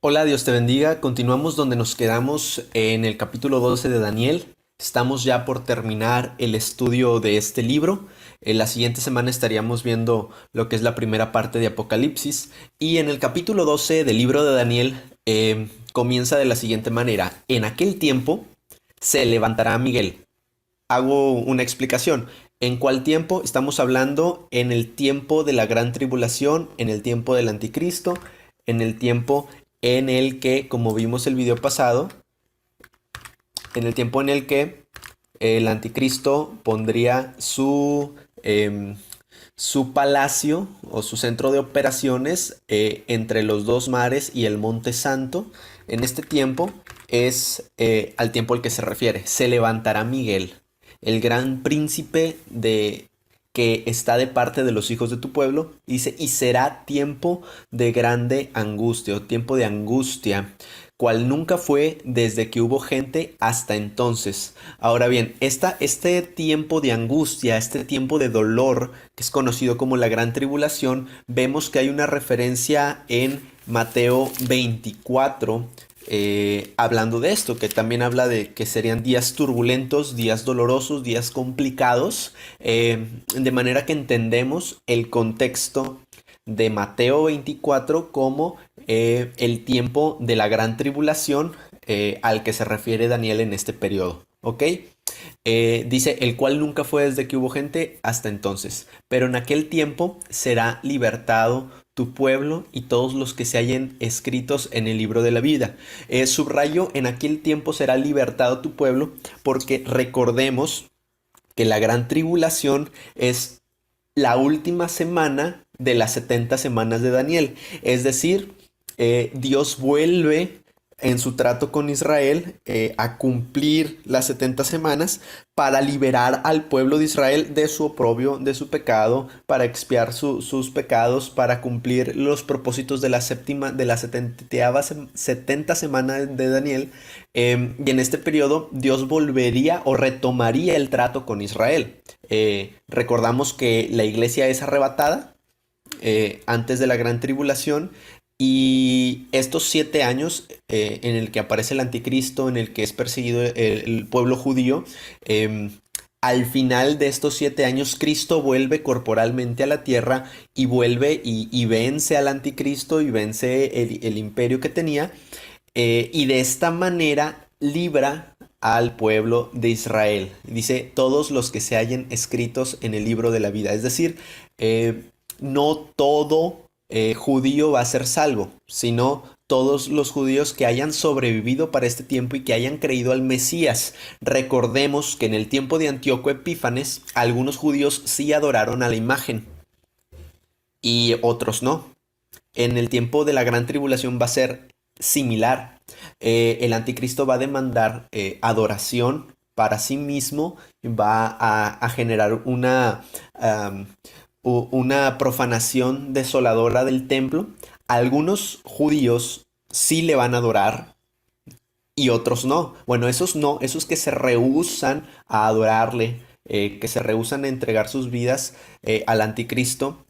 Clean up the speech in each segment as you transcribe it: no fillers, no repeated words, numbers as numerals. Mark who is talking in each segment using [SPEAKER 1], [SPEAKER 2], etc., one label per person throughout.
[SPEAKER 1] Hola, Dios te bendiga. Continuamos donde nos quedamos en el capítulo 12 de Daniel. Estamos ya por terminar el estudio de este libro. En la siguiente semana estaríamos viendo lo que es la primera parte de Apocalipsis. Y en el capítulo 12 del libro de Daniel comienza de la siguiente manera. En aquel tiempo se levantará Miguel. Hago una explicación. ¿En cuál tiempo? Estamos hablando en el tiempo de la gran tribulación, en el tiempo del anticristo, en el tiempo en el que, como vimos el video pasado, en el tiempo en el que el anticristo pondría su palacio o su centro de operaciones entre los dos mares y el Monte Santo. En este tiempo es al tiempo al que se refiere. Se levantará Miguel, el gran príncipe de que está de parte de los hijos de tu pueblo, dice, y será tiempo de grande angustia, o tiempo de angustia, cual nunca fue desde que hubo gente hasta entonces. Ahora bien, este tiempo de angustia, este tiempo de dolor, que es conocido como la gran tribulación, vemos que hay una referencia en Mateo 24, hablando de esto, que también habla de que serían días turbulentos, días dolorosos, días complicados, de manera que entendemos el contexto de Mateo 24 como el tiempo de la gran tribulación al que se refiere Daniel en este periodo. ¿Ok? Dice, el cual nunca fue desde que hubo gente hasta entonces, pero en aquel tiempo será libertado tu pueblo y todos los que se hallen escritos en el libro de la vida. Subrayo, en aquel tiempo será libertado tu pueblo, porque recordemos que la gran tribulación es la última semana de las 70 semanas de Daniel. Es decir, Dios vuelve en su trato con Israel a cumplir las 70 semanas para liberar al pueblo de Israel de su oprobio, de su pecado, para expiar sus pecados, para cumplir los propósitos de la séptima, de la 70 semana de Daniel. Y en este periodo Dios volvería o retomaría el trato con Israel. Recordamos que la iglesia es arrebatada antes de la gran tribulación, y estos 7 años en el que aparece el anticristo, en el que es perseguido el pueblo judío, al final de estos 7 años Cristo vuelve corporalmente a la tierra y vuelve y vence al anticristo y vence el imperio que tenía, y de esta manera libra al pueblo de Israel. Dice, todos los que se hallen escritos en el libro de la vida. Es decir, no todo judío va a ser salvo, sino todos los judíos que hayan sobrevivido para este tiempo y que hayan creído al Mesías. Recordemos que en el tiempo de Antíoco Epífanes, algunos judíos sí adoraron a la imagen y otros no. En el tiempo de la gran tribulación va a ser similar. El anticristo va a demandar adoración para sí mismo, va a generar una profanación desoladora del templo. Algunos judíos sí le van a adorar y otros no. Bueno, esos no, esos que se rehúsan a adorarle, que se rehúsan a entregar sus vidas al anticristo,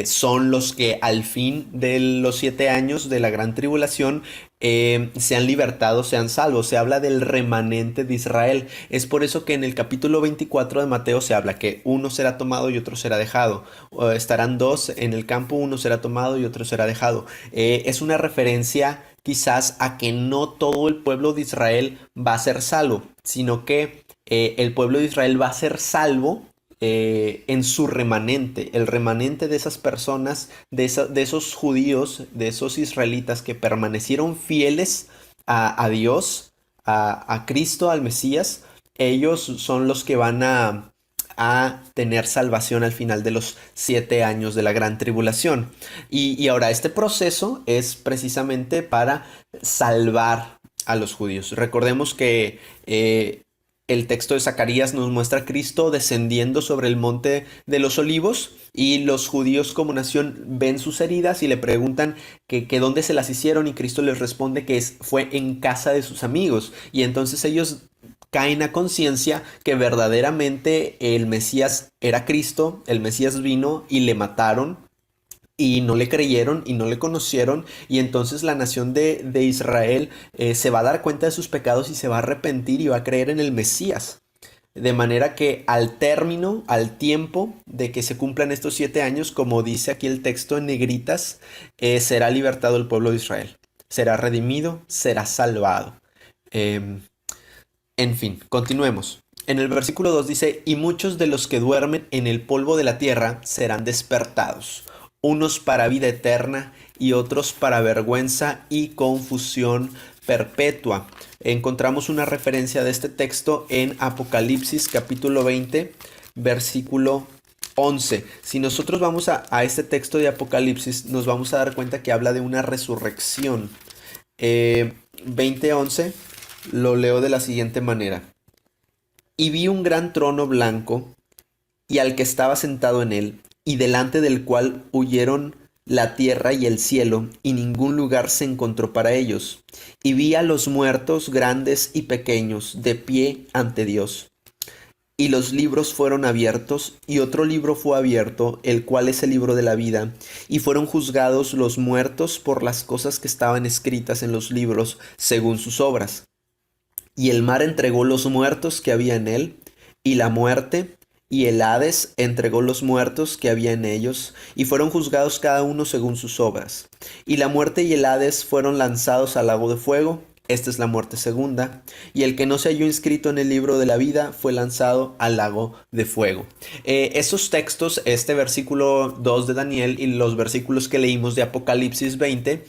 [SPEAKER 1] son los que al fin de los 7 años de la gran tribulación sean libertados, sean salvos. Se habla del remanente de Israel. Es por eso que en el capítulo 24 de Mateo se habla que uno será tomado y otro será dejado. O estarán dos en el campo, uno será tomado y otro será dejado. Es una referencia quizás a que no todo el pueblo de Israel va a ser salvo, sino que el pueblo de Israel va a ser salvo en su remanente, el remanente de esas personas, de esos judíos, de esos israelitas que permanecieron fieles a Dios, a Cristo, al Mesías. Ellos son los que van a tener salvación al final de los 7 años de la gran tribulación. Y ahora este proceso es precisamente para salvar a los judíos. Recordemos que el texto de Zacarías nos muestra a Cristo descendiendo sobre el monte de los olivos, y los judíos como nación ven sus heridas y le preguntan que dónde se las hicieron, y Cristo les responde que fue en casa de sus amigos. Y entonces ellos caen a conciencia que verdaderamente el Mesías era Cristo, el Mesías vino y le mataron y no le creyeron y no le conocieron, y entonces la nación de Israel se va a dar cuenta de sus pecados y se va a arrepentir y va a creer en el Mesías. De manera que al término, al tiempo de que se cumplan estos 7 años, como dice aquí el texto en negritas, será libertado el pueblo de Israel. Será redimido, será salvado. Em, en fin, continuemos. En el versículo 2 dice, y muchos de los que duermen en el polvo de la tierra serán despertados, unos para vida eterna y otros para vergüenza y confusión perpetua. Encontramos una referencia de este texto en Apocalipsis capítulo 20, versículo 11. Si nosotros vamos a este texto de Apocalipsis, nos vamos a dar cuenta que habla de una resurrección. 20:11 lo leo de la siguiente manera. Y vi un gran trono blanco y al que estaba sentado en él, y delante del cual huyeron la tierra y el cielo, y ningún lugar se encontró para ellos. Y vi a los muertos grandes y pequeños de pie ante Dios. Y los libros fueron abiertos, y otro libro fue abierto, el cual es el libro de la vida, y fueron juzgados los muertos por las cosas que estaban escritas en los libros, según sus obras. Y el mar entregó los muertos que había en él, y la muerte y el Hades entregó los muertos que había en ellos, y fueron juzgados cada uno según sus obras. Y la muerte y el Hades fueron lanzados al lago de fuego. Esta es la muerte segunda. Y el que no se halló inscrito en el libro de la vida fue lanzado al lago de fuego. Esos textos, este versículo 2 de Daniel y los versículos que leímos de Apocalipsis 20,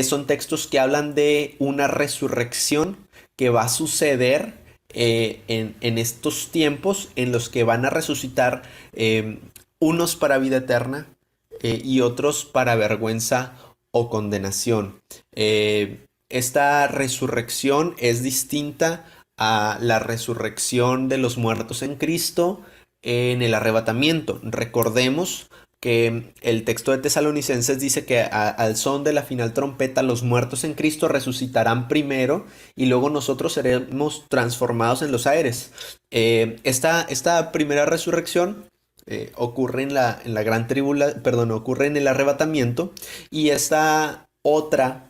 [SPEAKER 1] son textos que hablan de una resurrección que va a suceder en estos tiempos en los que van a resucitar unos para vida eterna y otros para vergüenza o condenación. Esta resurrección es distinta a la resurrección de los muertos en Cristo en el arrebatamiento. Recordemos que el texto de Tesalonicenses dice que al son de la final trompeta los muertos en Cristo resucitarán primero y luego nosotros seremos transformados en los aires. Esta primera resurrección ocurre en la gran tribulación, perdón, ocurre en el arrebatamiento, y esta otra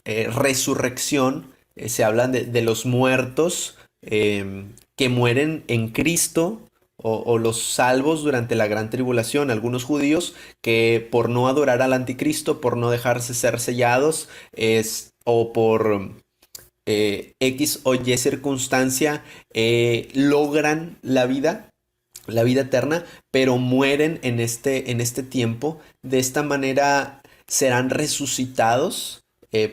[SPEAKER 1] resurrección se habla de los muertos que mueren en Cristo o los salvos durante la gran tribulación. Algunos judíos que por no adorar al anticristo, por no dejarse ser sellados, o por X o Y circunstancia, logran la vida eterna, pero mueren en este tiempo. De esta manera serán resucitados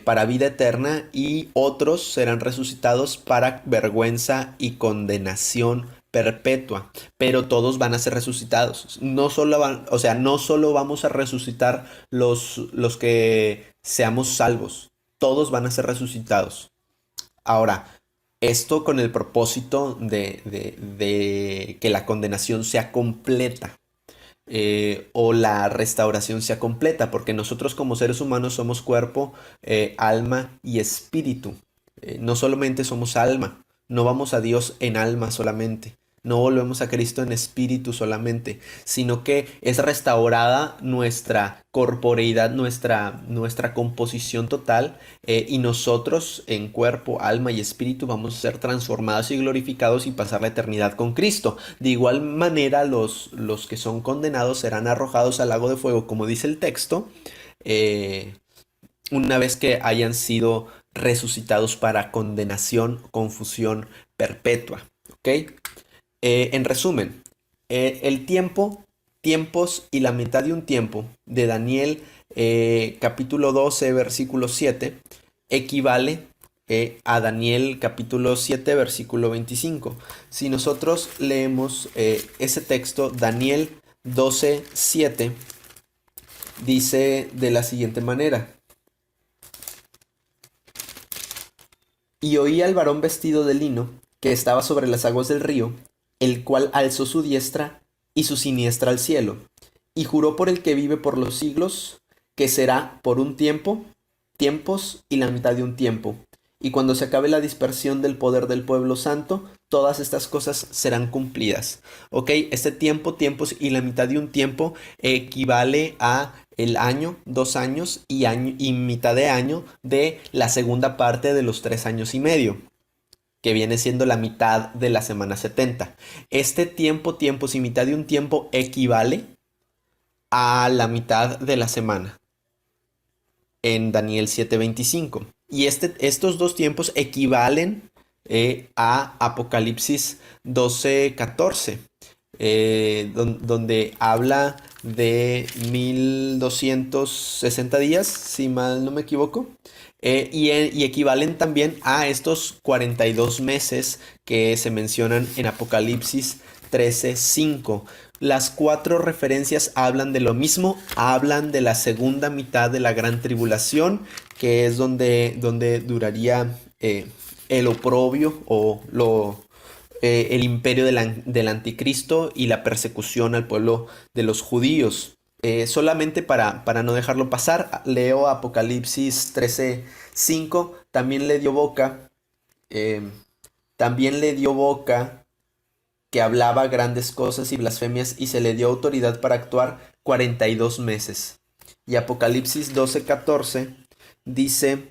[SPEAKER 1] para vida eterna, y otros serán resucitados para vergüenza y condenación perpetua, pero todos van a ser resucitados. No solo o sea, no solo vamos a resucitar los que seamos salvos, todos van a ser resucitados. Ahora, esto con el propósito de que la condenación sea completa, o la restauración sea completa, porque nosotros como seres humanos somos cuerpo, alma y espíritu. No solamente somos alma, no vamos a Dios en alma solamente, no volvemos a Cristo en espíritu solamente, sino que es restaurada nuestra corporeidad, nuestra composición total, y nosotros en cuerpo, alma y espíritu vamos a ser transformados y glorificados y pasar la eternidad con Cristo. De igual manera, los que son condenados serán arrojados al lago de fuego, como dice el texto, eh, una vez que hayan sido resucitados para condenación, confusión perpetua. ¿Ok? En resumen, el tiempo, tiempos y la mitad de un tiempo de Daniel capítulo 12, versículo 7, equivale a Daniel capítulo 7, versículo 25. Si nosotros leemos ese texto, Daniel 12, 7, dice de la siguiente manera. Y oí al varón vestido de lino, que estaba sobre las aguas del río, el cual alzó su diestra y su siniestra al cielo, y juró por el que vive por los siglos, que será por un tiempo, tiempos y la mitad de un tiempo. Y cuando se acabe la dispersión del poder del pueblo santo, todas estas cosas serán cumplidas. ¿Ok? Este tiempo, tiempos y la mitad de un tiempo equivale a el año, 2 años y mitad de año de la segunda parte de los 3 años y medio, que viene siendo la mitad de la semana 70. Este tiempo, tiempos y mitad de un tiempo equivale a la mitad de la semana en Daniel 7:25. Y estos dos tiempos equivalen a Apocalipsis 12:14, donde habla de 1260 días, si mal no me equivoco. Y equivalen también a estos 42 meses que se mencionan en Apocalipsis 13:5. Las cuatro referencias hablan de lo mismo, hablan de la segunda mitad de la gran tribulación, que es donde duraría el oprobio el imperio del anticristo y la persecución al pueblo de los judíos. Solamente para no dejarlo pasar, leo Apocalipsis 13:5. Eh, también le dio boca que hablaba grandes cosas y blasfemias, y se le dio autoridad para actuar 42 meses. Y Apocalipsis 12:14 dice: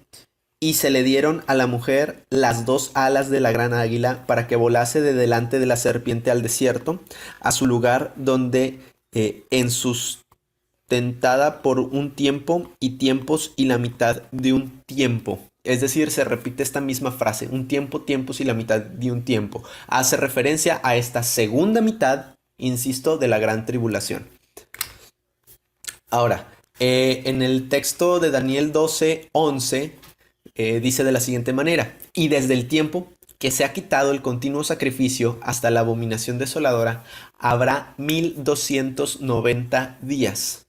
[SPEAKER 1] y se le dieron a la mujer las dos alas de la gran águila para que volase de delante de la serpiente al desierto, a su lugar donde ensustentada por un tiempo y tiempos y la mitad de un tiempo. Es decir, se repite esta misma frase, un tiempo, tiempos y la mitad de un tiempo. Hace referencia a esta segunda mitad, insisto, de la gran tribulación. Ahora, en el texto de Daniel 12:11 dice de la siguiente manera: y desde el tiempo que se ha quitado el continuo sacrificio hasta la abominación desoladora, habrá 1290 días.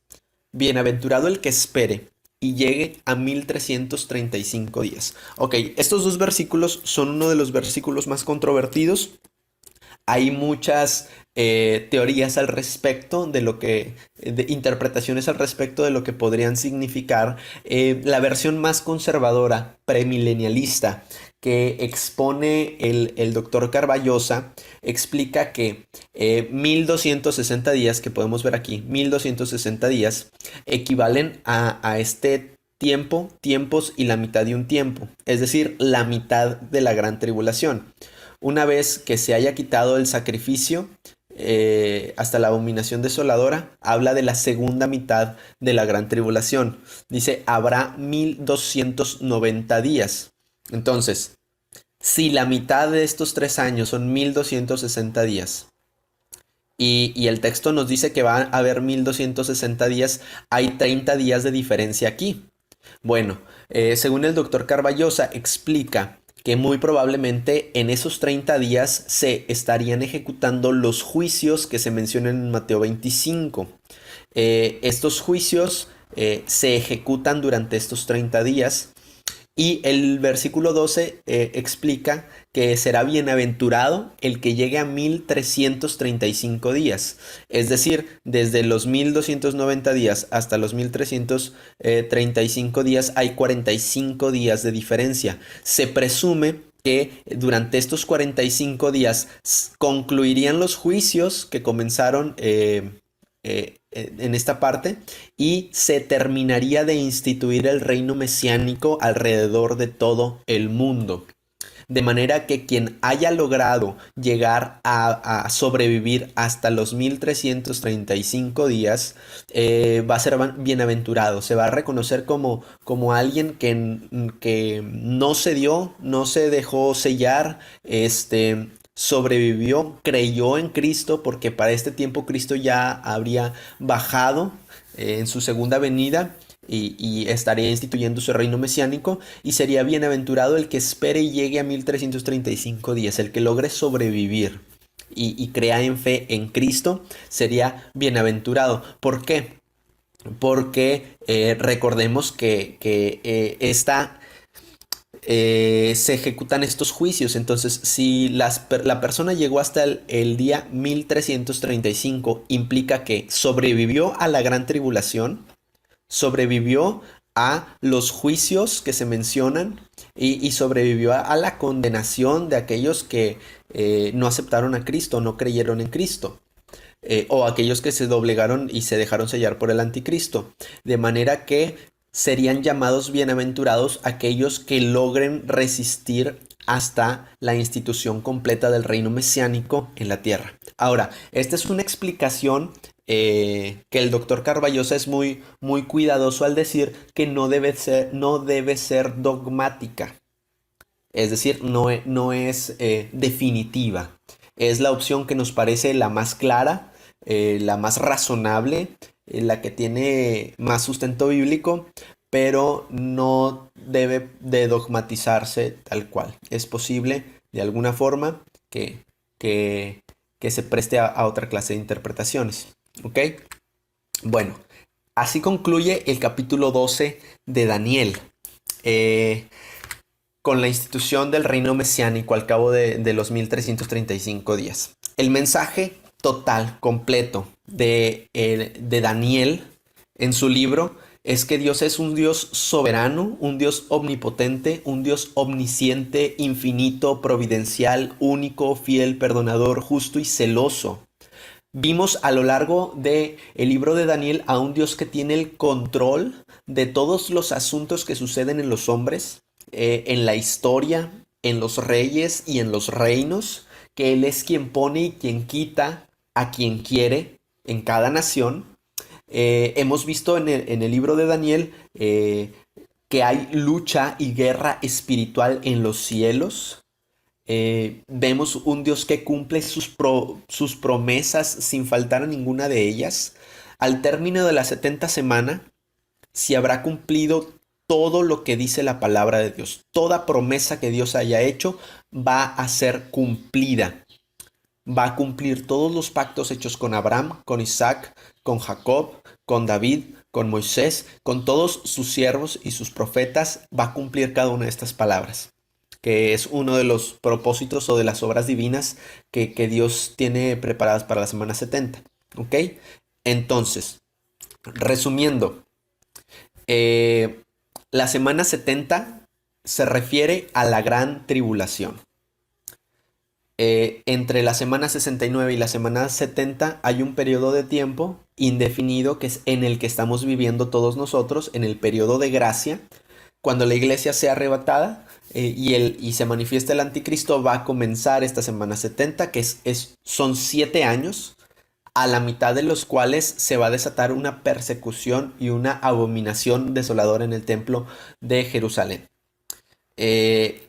[SPEAKER 1] Bienaventurado el que espere y llegue a 1335 días. Ok, estos dos versículos son uno de los versículos más controvertidos. Hay muchas teorías al respecto de interpretaciones al respecto de lo que podrían significar. La versión más conservadora, premilenialista, que expone el doctor Carballosa, explica que 1260 días, que podemos ver aquí, 1260 días, equivalen a este tiempo, tiempos y la mitad de un tiempo, es decir, la mitad de la gran tribulación. Una vez que se haya quitado el sacrificio hasta la abominación desoladora, habla de la segunda mitad de la gran tribulación. Dice, habrá 1290 días. Entonces, si la mitad de estos 3 años son 1260 días, y el texto nos dice que va a haber 1260 días, hay 30 días de diferencia aquí. Bueno, según el doctor Carballosa, explica que muy probablemente en esos 30 días se estarían ejecutando los juicios que se mencionan en Mateo 25. Estos juicios se ejecutan durante estos 30 días. Y el versículo 12 explica que será bienaventurado el que llegue a 1335 días. Es decir, desde los 1290 días hasta los 1335 días hay 45 días de diferencia. Se presume que durante estos 45 días concluirían los juicios que comenzaron en esta parte, y se terminaría de instituir el reino mesiánico alrededor de todo el mundo. De manera que quien haya logrado llegar a sobrevivir hasta los 1335 días va a ser bienaventurado. Se va a reconocer como alguien que no se dio, no se dejó sellar, sobrevivió, creyó en Cristo, porque para este tiempo Cristo ya habría bajado en su segunda venida y estaría instituyendo su reino mesiánico, y sería bienaventurado el que espere y llegue a 1335 días, el que logre sobrevivir y crea en fe en Cristo, sería bienaventurado. ¿Por qué? Porque recordemos que se ejecutan estos juicios. Entonces, si la persona llegó hasta el día 1335, implica que sobrevivió a la gran tribulación, sobrevivió a los juicios que se mencionan y sobrevivió a la condenación de aquellos que no aceptaron a Cristo, no creyeron en Cristo. o aquellos que se doblegaron y se dejaron sellar por el anticristo. De manera que serían llamados bienaventurados aquellos que logren resistir hasta la institución completa del reino mesiánico en la tierra. Ahora, esta es una explicación que el doctor Carballosa es muy, muy cuidadoso al decir que no debe ser dogmática. Es decir, no es definitiva. Es la opción que nos parece la más clara, la más razonable, la que tiene más sustento bíblico, pero no debe de dogmatizarse tal cual. Es posible, de alguna forma, que, que se preste a otra clase de interpretaciones. ¿Ok? Bueno, así concluye el capítulo 12 de Daniel. Con la institución del reino mesiánico al cabo de los 1335 días. El mensaje total, completo de Daniel en su libro es que Dios es un Dios soberano, un Dios omnipotente, un Dios omnisciente, infinito, providencial, único, fiel, perdonador, justo y celoso. Vimos a lo largo del libro de Daniel a un Dios que tiene el control de todos los asuntos que suceden en los hombres, en la historia, en los reyes y en los reinos, que Él es quien pone y quien quita a quien quiere en cada nación. Hemos visto en el libro de Daniel que hay lucha y guerra espiritual en los cielos. Vemos un Dios que cumple sus promesas sin faltar a ninguna de ellas. Al término de la 70 semana, se habrá cumplido todo lo que dice la palabra de Dios. Toda promesa que Dios haya hecho va a ser cumplida. Va a cumplir todos los pactos hechos con Abraham, con Isaac, con Jacob, con David, con Moisés, con todos sus siervos y sus profetas. Va a cumplir cada una de estas palabras, que es uno de los propósitos o de las obras divinas que Dios tiene preparadas para la semana 70. ¿Ok? Entonces, resumiendo, la semana 70 se refiere a la gran tribulación. Entre la semana 69 y la semana 70 hay un periodo de tiempo indefinido que es en el que estamos viviendo todos nosotros, en el periodo de gracia. Cuando la iglesia sea arrebatada y se manifiesta el anticristo, va a comenzar esta semana 70, que son 7 años, a la mitad de los cuales se va a desatar una persecución y una abominación desoladora en el templo de Jerusalén.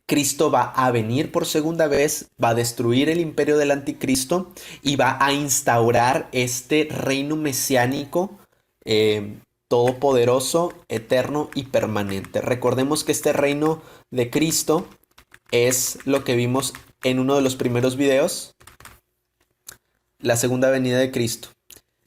[SPEAKER 1] Cristo va a venir por segunda vez, va a destruir el imperio del anticristo y va a instaurar este reino mesiánico todopoderoso, eterno y permanente. Recordemos que este reino de Cristo es lo que vimos en uno de los primeros videos, la segunda venida de Cristo.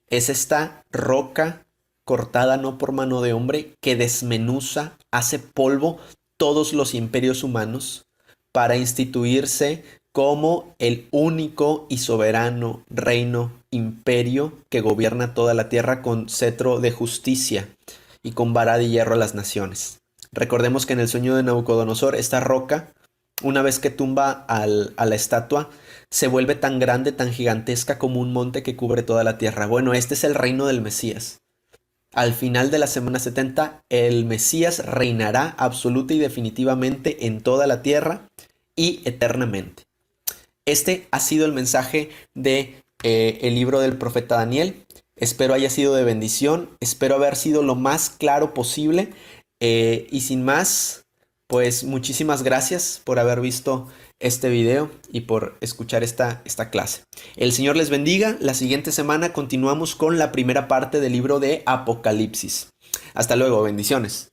[SPEAKER 1] Es esta roca cortada no por mano de hombre que desmenuza, hace polvo todos los imperios humanos para instituirse como el único y soberano reino, imperio que gobierna toda la tierra con cetro de justicia y con vara de hierro a las naciones. Recordemos que en el sueño de Nabucodonosor, esta roca, una vez que tumba a la estatua, se vuelve tan grande, tan gigantesca como un monte que cubre toda la tierra. Bueno, este es el reino del Mesías. Al final de la semana 70, el Mesías reinará absoluta y definitivamente en toda la tierra y eternamente. Este ha sido el mensaje de el libro del profeta Daniel. Espero haya sido de bendición. Espero haber sido lo más claro posible. Y sin más, pues muchísimas gracias por haber visto este video y por escuchar esta clase. El Señor les bendiga. La siguiente semana continuamos con la primera parte del libro de Apocalipsis. Hasta luego, bendiciones.